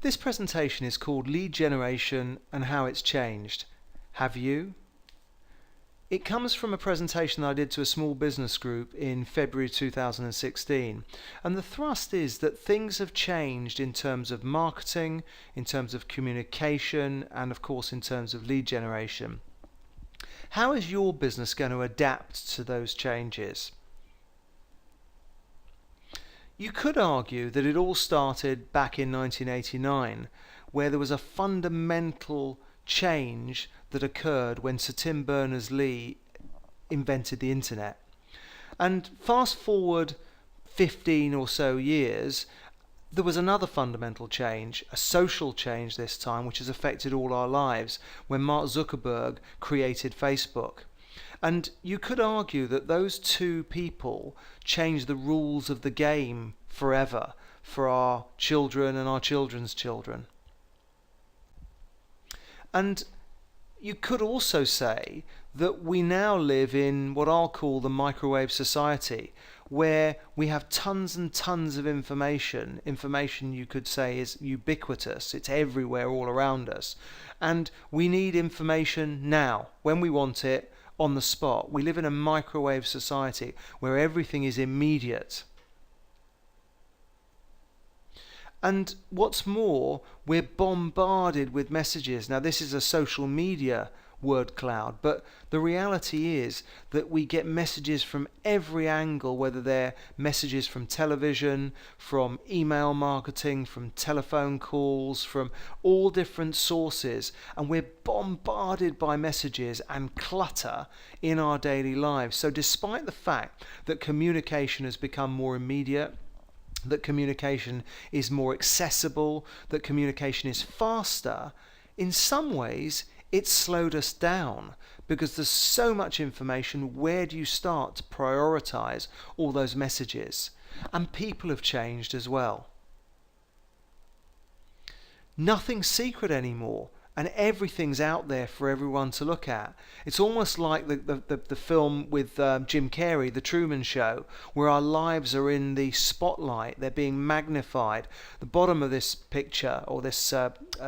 This presentation is called Lead Generation and How It's Changed. Have you? It comes from a presentation that I did to a small business group in February 2016, and the thrust is that things have changed in terms of marketing, in terms of communication, and of course in terms of lead generation. How is your business going to adapt to those changes? You could argue that it all started back in 1989, where there was a fundamental change that occurred when Sir Tim Berners-Lee invented the internet. And fast forward 15 or so years, there was another fundamental change, a social change this time, which has affected all our lives, when Mark Zuckerberg created Facebook. And you could argue that those two people changed the rules of the game forever for our children and our children's children. And you could also say that we now live in what I'll call the microwave society, where we have tons and tons of information. Information, you could say, is ubiquitous. It's everywhere, all around us. And we need information now, when we want it, on the spot. We live in a microwave society where everything is immediate. And what's more, we're bombarded with messages. Now, this is a social media word cloud, but the reality is that we get messages from every angle, whether they're messages from television, from email marketing, from telephone calls, from all different sources, and we're bombarded by messages and clutter in our daily lives. So despite the fact that communication has become more immediate, that communication is more accessible, that communication is faster, in some ways it's slowed us down, because there's so much information. Where do you start to prioritize all those messages? And people have changed as well. Nothing's secret anymore, and everything's out there for everyone to look at. It's almost like the film with Jim Carrey, The Truman Show, where our lives are in the spotlight. They're being magnified. The bottom of this picture, or this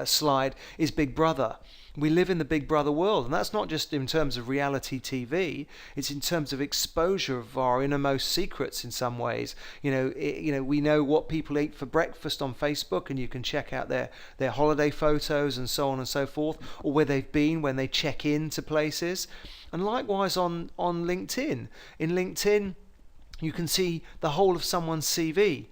slide, is Big Brother. We live in the Big Brother world, and that's not just in terms of reality TV. It's in terms of exposure of our innermost secrets. In some ways, we know what people eat for breakfast on Facebook, and you can check out their holiday photos and so on and so forth, or where they've been when they check into places. And likewise on LinkedIn. In LinkedIn, you can see the whole of someone's CV,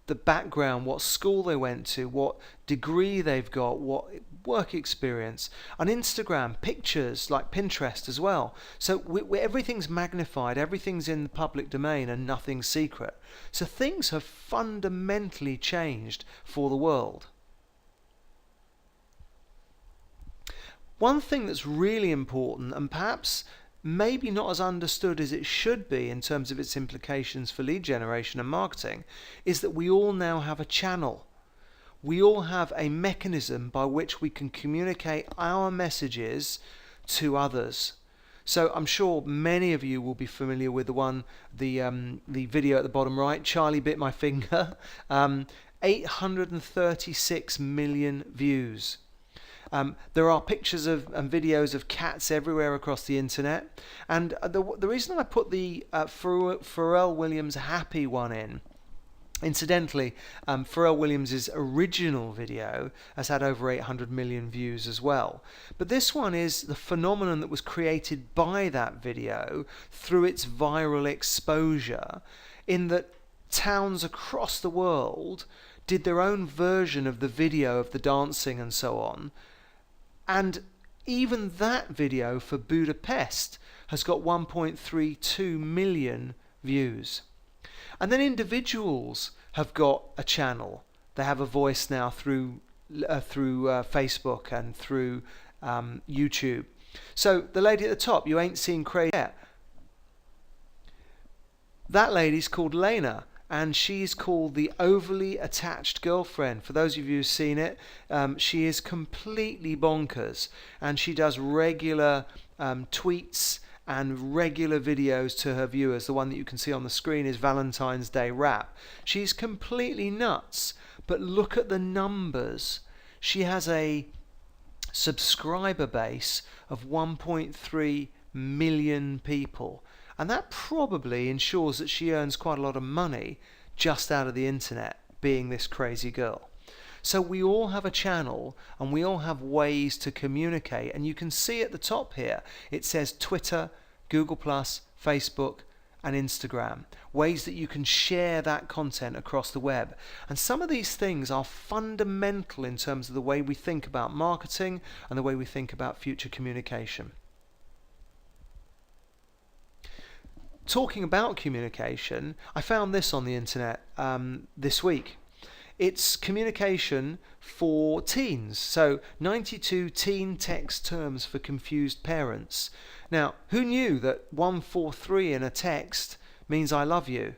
the background, what school they went to, what degree they've got, what work experience. On Instagram, pictures like Pinterest as well. So everything's magnified, everything's in the public domain, and nothing's secret. So things have fundamentally changed for the world. One thing that's really important, and perhaps maybe not as understood as it should be in terms of its implications for lead generation and marketing, is that we all now have a channel. We all have a mechanism by which we can communicate our messages to others. So I'm sure many of you will be familiar with the video at the bottom right, Charlie Bit My Finger, 836 million views. There are pictures and videos of cats everywhere across the internet, and the reason I put the Pharrell Williams Happy one in, incidentally, Pharrell Williams' original video has had over 800 million views as well. But this one is the phenomenon that was created by that video through its viral exposure, in that towns across the world did their own version of the video of the dancing and so on. And even that video for Budapest has got 1.32 million views. And then individuals have got a channel. They have a voice now through Facebook and through YouTube. So the lady at the top, you ain't seen crazy yet. That lady's called Lena, and she's called the Overly Attached Girlfriend. For those of you who've seen it, she is completely bonkers, and she does regular tweets and regular videos to her viewers. The one that you can see on the screen is Valentine's Day Wrap. She's completely nuts, but look at the numbers. She has a subscriber base of 1.3 million people, and that probably ensures that she earns quite a lot of money just out of the internet, being this crazy girl. So we all have a channel and we all have ways to communicate, and you can see at the top here it says Twitter, Google+, Facebook and Instagram, ways that you can share that content across the web. And some of these things are fundamental in terms of the way we think about marketing and the way we think about future communication. Talking about communication, I found this on the internet this week. It's communication for teens. So 92 teen text terms for confused parents. Now, who knew that 143 in a text means I love you?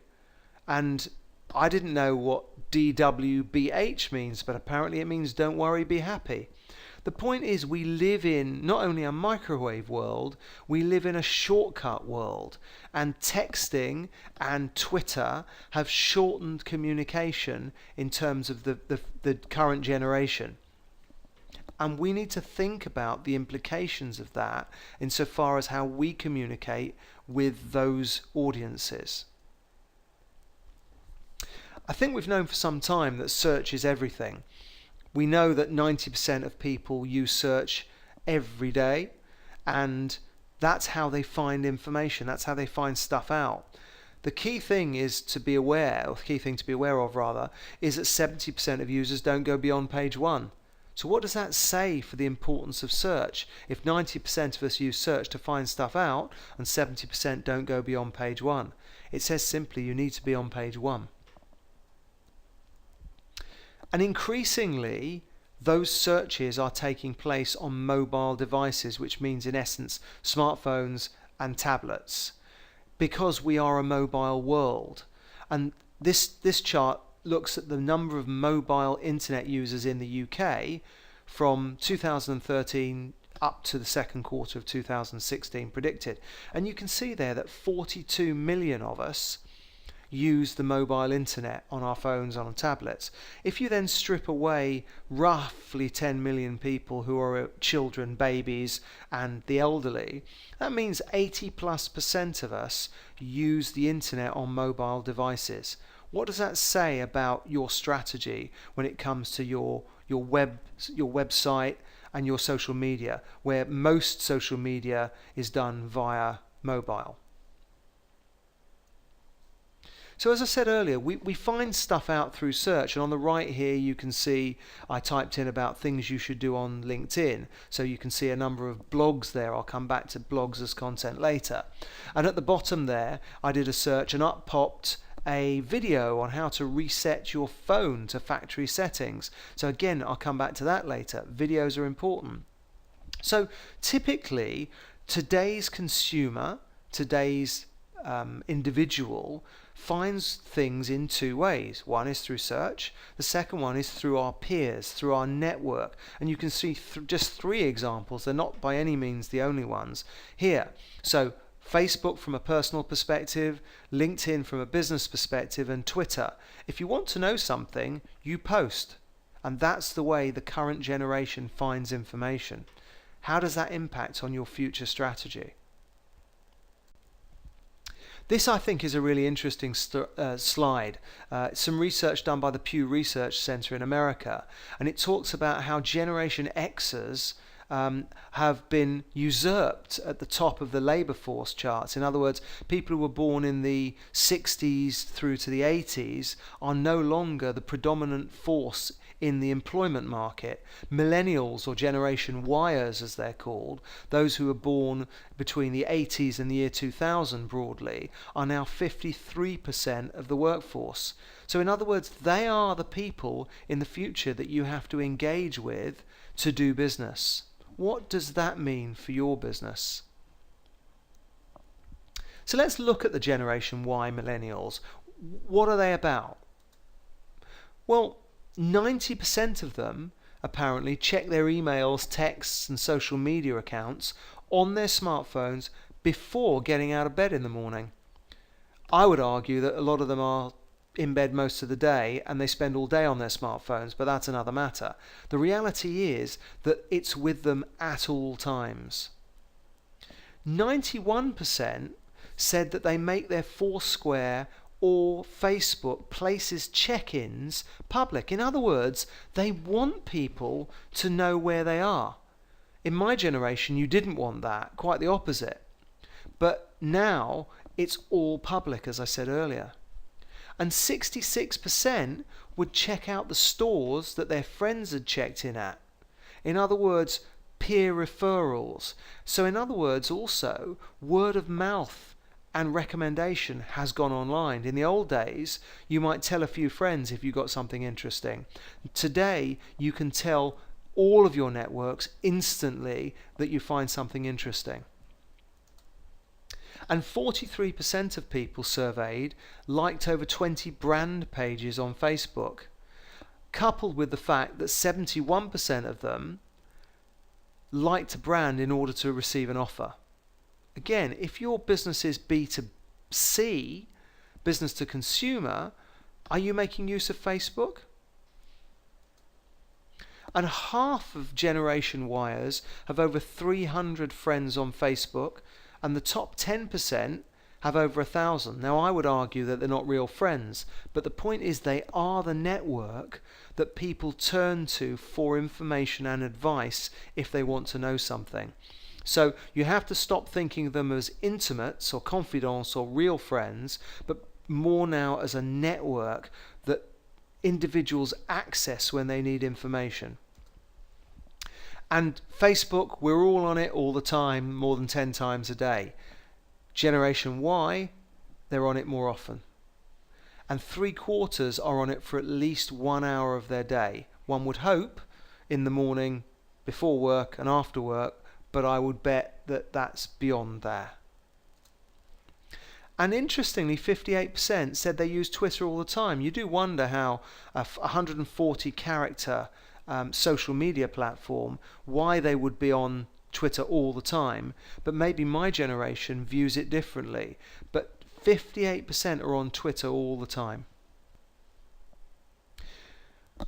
And I didn't know what DWBH means, but apparently it means don't worry, be happy. The point is, we live in not only a microwave world, we live in a shortcut world. And texting and Twitter have shortened communication in terms of the current generation. And we need to think about the implications of that insofar as how we communicate with those audiences. I think we've known for some time that search is everything. We know that 90% of people use search every day, and that's how they find information, that's how they find stuff out. The key thing is to be aware, or the key thing to be aware of rather, is that 70% of users don't go beyond page 1. So what does that say for the importance of search? If 90% of us use search to find stuff out and 70% don't go beyond page 1, it says simply you need to be on page 1. And increasingly, those searches are taking place on mobile devices, which means in essence smartphones and tablets, because we are a mobile world. And this chart looks at the number of mobile internet users in the UK from 2013 up to the second quarter of 2016 predicted. And you can see there that 42 million of us use the mobile internet on our phones, on our tablets. If you then strip away roughly 10 million people who are children, babies and the elderly, that means 80+% of us use the internet on mobile devices. What does that say about your strategy when it comes to your website and your social media, where most social media is done via mobile? So as I said earlier, we find stuff out through search, and on the right here you can see I typed in about things you should do on LinkedIn, so you can see a number of blogs there. I'll come back to blogs as content later. And at the bottom there I did a search and up popped a video on how to reset your phone to factory settings. So again, I'll come back to that later. Videos are important. So typically today's consumer, today's individual finds things in two ways. One is through search, the second one is through our peers, through our network. And you can see just 3 examples. They're not by any means the only ones here. So Facebook from a personal perspective, LinkedIn from a business perspective, and Twitter. If you want to know something, you post. And that's the way the current generation finds information. How does that impact on your future strategy? This, I think, is a really interesting slide. Some research done by the Pew Research Center in America, and it talks about how Generation Xers have been usurped at the top of the labor force charts. In other words, people who were born in the 60s through to the 80s are no longer the predominant force in the employment market. Millennials, or Generation Yers as they're called, those who were born between the 80s and the year 2000 broadly, are now 53% of the workforce. So in other words, they are the people in the future that you have to engage with to do business. What does that mean for your business? So let's look at the Generation Y millennials. What are they about? Well, 90% of them apparently check their emails, texts and social media accounts on their smartphones before getting out of bed in the morning. I would argue that a lot of them are in bed most of the day and they spend all day on their smartphones, but that's another matter. The reality is that it's with them at all times. 91% said that they make their Foursquare or Facebook Places check-ins public. In other words, they want people to know where they are. In my generation, you didn't want that, quite the opposite. But now it's all public, as I said earlier. And 66% would check out the stores that their friends had checked in at. In other words, peer referrals. So in other words, also, word of mouth and recommendation has gone online. In the old days, you might tell a few friends if you got something interesting. Today, you can tell all of your networks instantly that you find something interesting. And 43% of people surveyed liked over 20 brand pages on Facebook, coupled with the fact that 71% of them liked a brand in order to receive an offer. Again, if your business is B2C, business to consumer, are you making use of Facebook? And half of Generation Yers have over 300 friends on Facebook, and the top 10% have over 1,000. Now, I would argue that they're not real friends, but the point is they are the network that people turn to for information and advice if they want to know something. So you have to stop thinking of them as intimates or confidants or real friends, but more now as a network that individuals access when they need information. And Facebook, we're all on it all the time, more than 10 times a day. Generation Y, they're on it more often. And 3/4 are on it for at least 1 hour of their day. One would hope in the morning, before work and after work, but I would bet that that's beyond there. And interestingly, 58% said they use Twitter all the time. You do wonder how a 140 character social media platform, why they would be on Twitter all the time, but maybe my generation views it differently. But 58% are on Twitter all the time.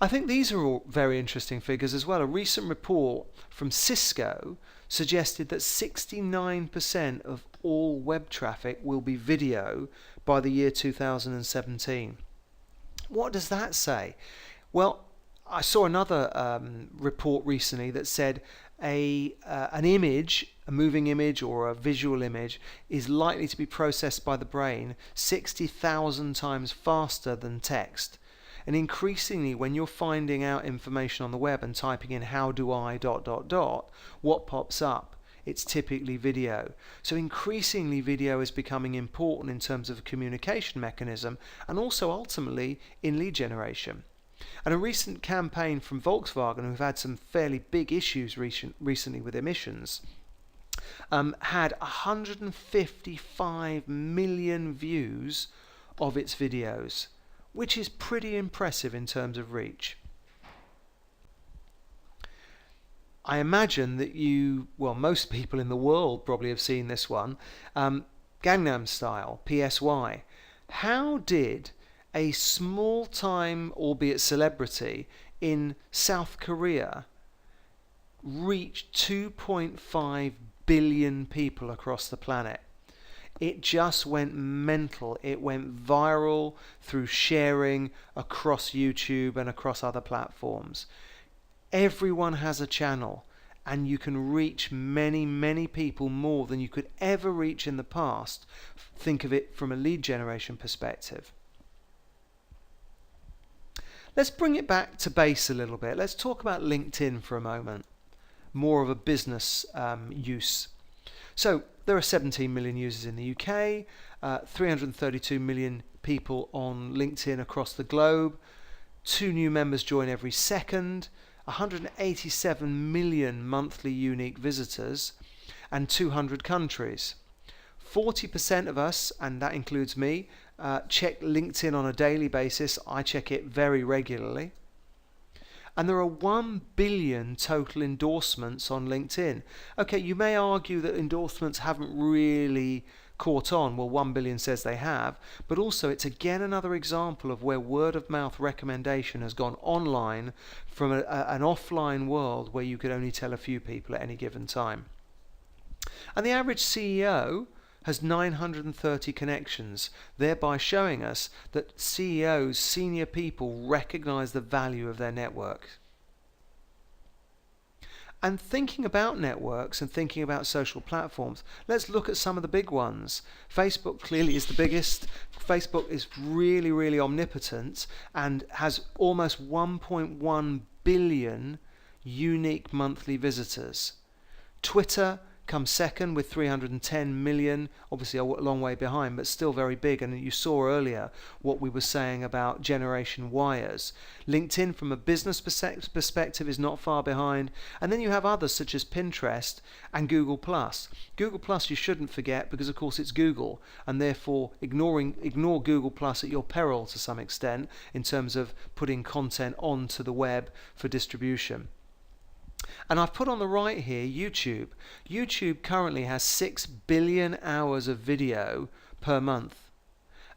I think these are all very interesting figures as well. A recent report from Cisco suggested that 69% of all web traffic will be video by the year 2017. What does that say? Well, I saw another report recently that said an image, a moving image or a visual image, is likely to be processed by the brain 60,000 times faster than text. And increasingly, when you're finding out information on the web and typing in how do I ... what pops up? It's typically video. So increasingly video is becoming important in terms of a communication mechanism and also ultimately in lead generation. And a recent campaign from Volkswagen, who've had some fairly big issues recently with emissions, had 155 million views of its videos, which is pretty impressive in terms of reach. I imagine that most people in the world probably have seen this one, Gangnam Style, PSY. How did a small-time, albeit celebrity, in South Korea reach 2.5 billion people across the planet? It just went mental. It went viral through sharing across YouTube and across other platforms. Everyone has a channel, and you can reach many, many people more than you could ever reach in the past. Think of it from a lead generation perspective. Let's bring it back to base a little bit. Let's talk about LinkedIn for a moment. More of a business use. So there are 17 million users in the UK, 332 million people on LinkedIn across the globe, 2 new members join every second, 187 million monthly unique visitors, and 200 countries. 40% of us, and that includes me, check LinkedIn on a daily basis. I check it very regularly. And there are 1 billion total endorsements on LinkedIn. Okay, you may argue that endorsements haven't really caught on. Well, 1 billion says they have, but also it's again another example of where word of mouth recommendation has gone online from an offline world where you could only tell a few people at any given time. And the average CEO has 930 connections, thereby showing us that CEOs, senior people, recognize the value of their network. And thinking about networks and thinking about social platforms, let's look at some of the big ones. Facebook clearly is the biggest. Facebook is really, really omnipotent and has almost 1.1 billion unique monthly visitors. Twitter comes second with 310 million, obviously a long way behind, but still very big. And you saw earlier what we were saying about Generation Yers. LinkedIn, from a business perspective, is not far behind. And then you have others such as Pinterest and Google+. Google+ you shouldn't forget, because of course it's Google, and therefore ignore Google+ at your peril to some extent in terms of putting content onto the web for distribution. And I've put on the right here YouTube. YouTube currently has 6 billion hours of video per month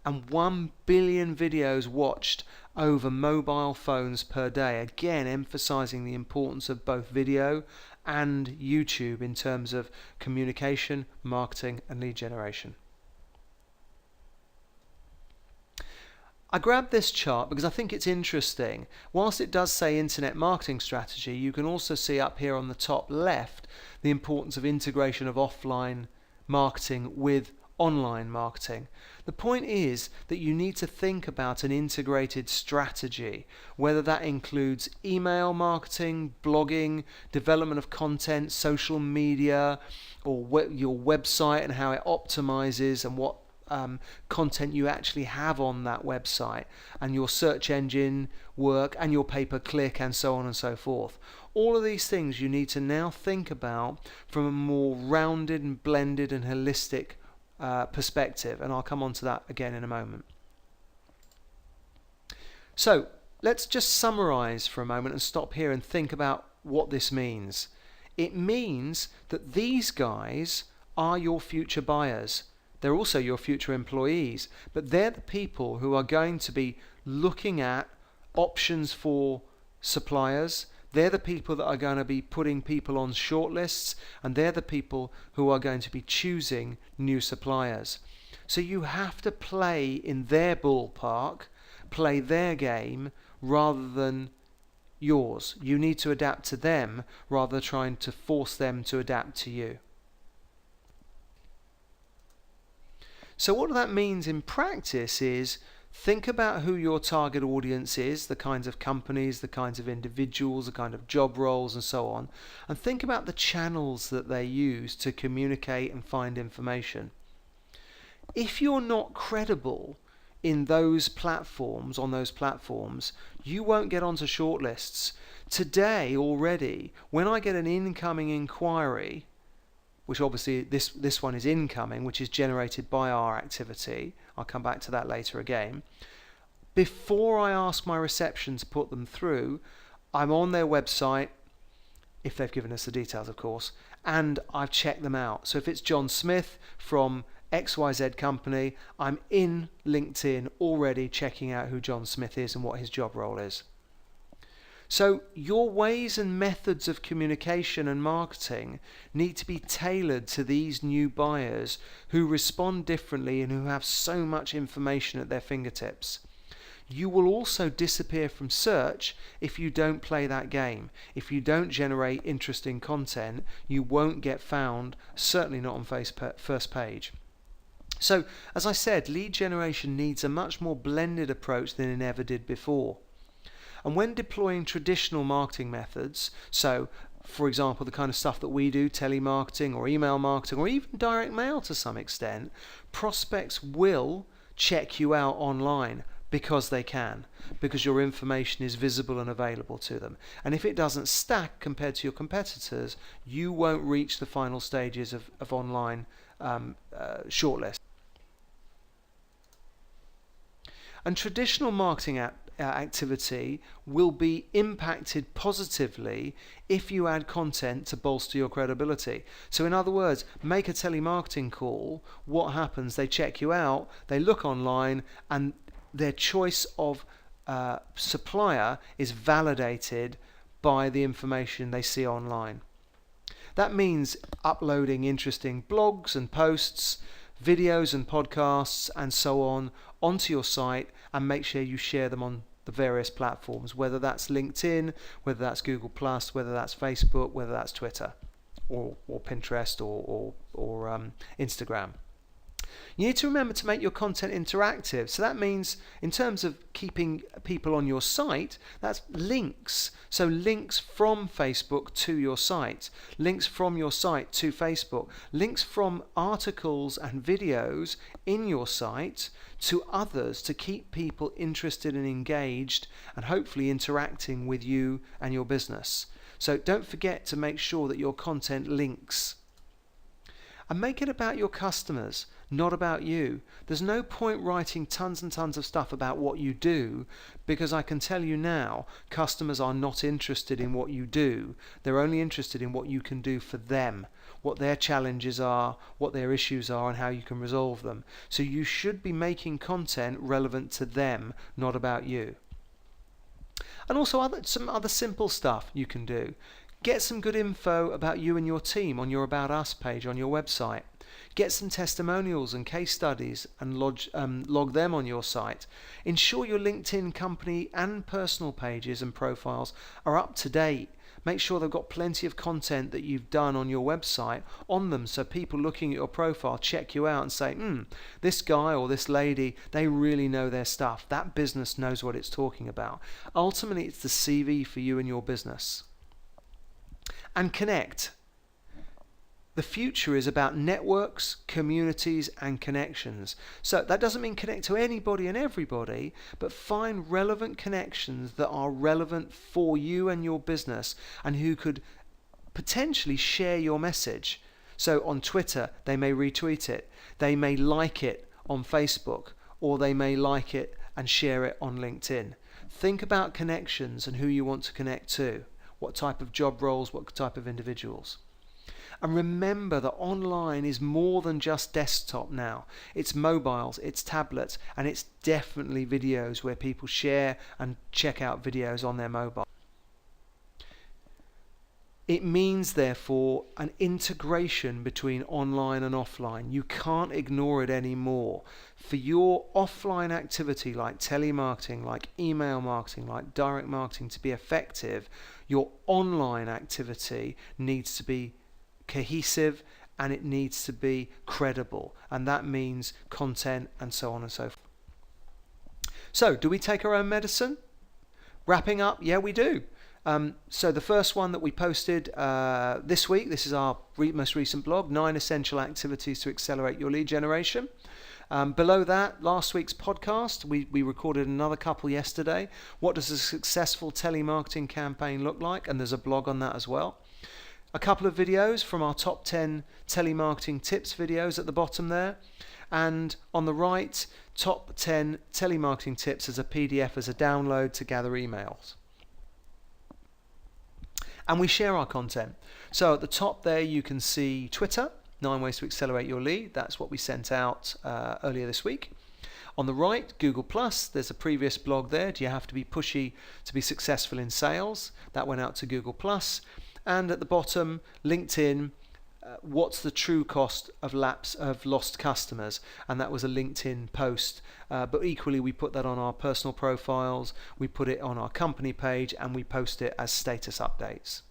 and 1 billion videos watched over mobile phones per day. Again, emphasizing the importance of both video and YouTube in terms of communication, marketing, and lead generation. I grabbed this chart because I think it's interesting. Whilst it does say internet marketing strategy, you can also see up here on the top left the importance of integration of offline marketing with online marketing. The point is that you need to think about an integrated strategy, whether that includes email marketing, blogging, development of content, social media, or your website and how it optimizes and what content you actually have on that website, and your search engine work and your pay-per-click and so on and so forth. All of these things you need to now think about from a more rounded and blended and holistic perspective, and I'll come on to that again in a moment. So let's just summarize for a moment and stop here and think about what this means. It means that these guys are your future buyers. They're also your future employees, but they're the people who are going to be looking at options for suppliers. They're the people that are going to be putting people on shortlists, and they're the people who are going to be choosing new suppliers. So you have to play in their ballpark, play their game rather than yours. You need to adapt to them rather than trying to force them to adapt to you. So what that means in practice is think about who your target audience is, the kinds of companies, the kinds of individuals, the kind of job roles and so on, and think about the channels that they use to communicate and find information. If you're not credible in those platforms, you won't get onto shortlists. Today already, when I get an incoming inquiry, which obviously this one is incoming, which is generated by our activity. I'll come back to that later again. Before I ask my reception to put them through, I'm on their website, if they've given us the details of course, and I've checked them out. So if it's John Smith from XYZ company, I'm in LinkedIn already checking out who John Smith is and what his job role is. So your ways and methods of communication and marketing need to be tailored to these new buyers who respond differently and who have so much information at their fingertips. You will also disappear from search if you don't play that game. If you don't generate interesting content, you won't get found, certainly not on first page. So, as I said, lead generation needs a much more blended approach than it ever did before. And when deploying traditional marketing methods, so for example the kind of stuff that we do, telemarketing or email marketing or even direct mail to some extent, prospects will check you out online because they can, because your information is visible and available to them. And if it doesn't stack compared to your competitors, you won't reach the final stages of online shortlist. And traditional marketing activity will be impacted positively if you add content to bolster your credibility. So in other words, make a telemarketing call. What happens? They check you out, they look online, and their choice of supplier is validated by the information they see online. That means uploading interesting blogs and posts, videos and podcasts and so on onto your site, and make sure you share them on the various platforms, whether that's LinkedIn, whether that's Google+, whether that's Facebook, whether that's Twitter or Pinterest or Instagram. You need to remember to make your content interactive. So that means, in terms of keeping people on your site, that's links. So links from Facebook to your site, links from your site to Facebook, links from articles and videos in your site to others, to keep people interested and engaged and hopefully interacting with you and your business. So don't forget to make sure that your content links. And make it about your customers, not about you. There's no point writing tons and tons of stuff about what you do, because I can tell you now, customers are not interested in what you do. They're only interested in what you can do for them, what their challenges are, what their issues are, and how you can resolve them. So you should be making content relevant to them, not about you. And also some other simple stuff you can do. Get some good info about you and your team on your About Us page on your website. Get some testimonials and case studies and log them on your site. Ensure your LinkedIn company and personal pages and profiles are up to date. Make sure they've got plenty of content that you've done on your website on them, so people looking at your profile check you out and say, this guy or this lady, they really know their stuff. That business knows what it's talking about. Ultimately, it's the CV for you and your business. And connect. The future is about networks, communities, and connections. So that doesn't mean connect to anybody and everybody, but find relevant connections that are relevant for you and your business, and who could potentially share your message. So on Twitter, they may retweet it, they may like it on Facebook, or they may like it and share it on LinkedIn. Think about connections and who you want to connect to. What type of job roles, what type of individuals. And remember that online is more than just desktop now. It's mobiles, it's tablets, and it's definitely videos where people share and check out videos on their mobile. It means, therefore, an integration between online and offline. You can't ignore it anymore. For your offline activity like telemarketing, like email marketing, like direct marketing to be effective, your online activity needs to be cohesive and it needs to be credible. And that means content and so on and so forth. So, do we take our own medicine? Wrapping up, yeah, we do. So the first one that we posted this week, this is our most recent blog, 9 essential activities to accelerate your lead generation. Below that, last week's podcast, we recorded another couple yesterday. What does a successful telemarketing campaign look like? And there's a blog on that as well. A couple of videos from our top 10 telemarketing tips videos at the bottom there. And on the right, top 10 telemarketing tips as a PDF, as a download to gather emails. And we share our content. So at the top there you can see Twitter, 9 ways to accelerate your lead. That's what we sent out earlier this week. On the right, Google+, there's a previous blog there. Do you have to be pushy to be successful in sales? That went out to Google+. And at the bottom, LinkedIn, what's the true cost of lost customers? And that was a LinkedIn post. But equally, we put that on our personal profiles, we put it on our company page, and we post it as status updates.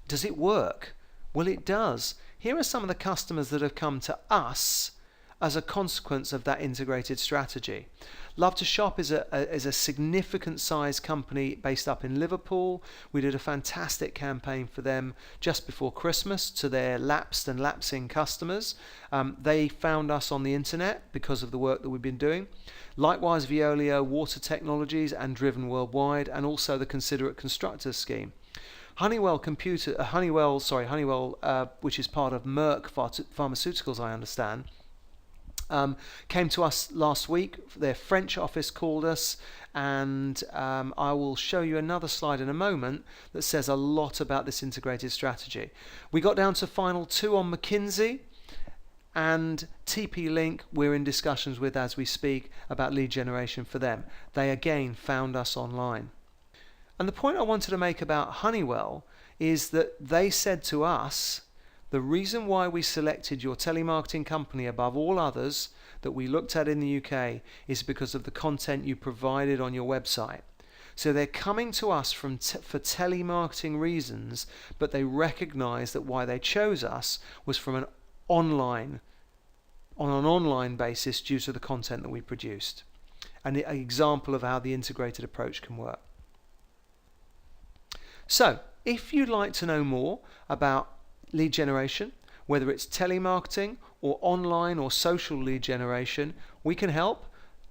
Does it work? Well, it does. Here are some of the customers that have come to us as a consequence of that integrated strategy. Love to Shop is a significant size company based up in Liverpool. We did a fantastic campaign for them just before Christmas to their lapsed and lapsing customers. They found us on the internet because of the work that we've been doing. Likewise, Veolia, Water Technologies, and Driven Worldwide, and also the Considerate Constructors scheme. Honeywell, which is part of Merck Pharmaceuticals, I understand, came to us last week. Their French office called us, and I will show you another slide in a moment that says a lot about this integrated strategy. We got down to final 2 on McKinsey, and TP-Link we're in discussions with as we speak about lead generation for them. They again found us online. And the point I wanted to make about Honeywell is that they said to us, the reason why we selected your telemarketing company above all others that we looked at in the UK is because of the content you provided on your website. So they're coming to us for telemarketing reasons, but they recognize that why they chose us was from an online basis due to the content that we produced. An example of how the integrated approach can work. So, if you'd like to know more about lead generation, whether it's telemarketing or online or social lead generation, we can help.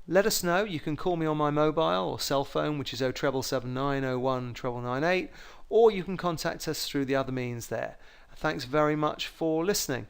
Let us know. You can call me on my mobile or cell phone, which is 07779 01 998, or you can contact us through the other means there. Thanks very much for listening.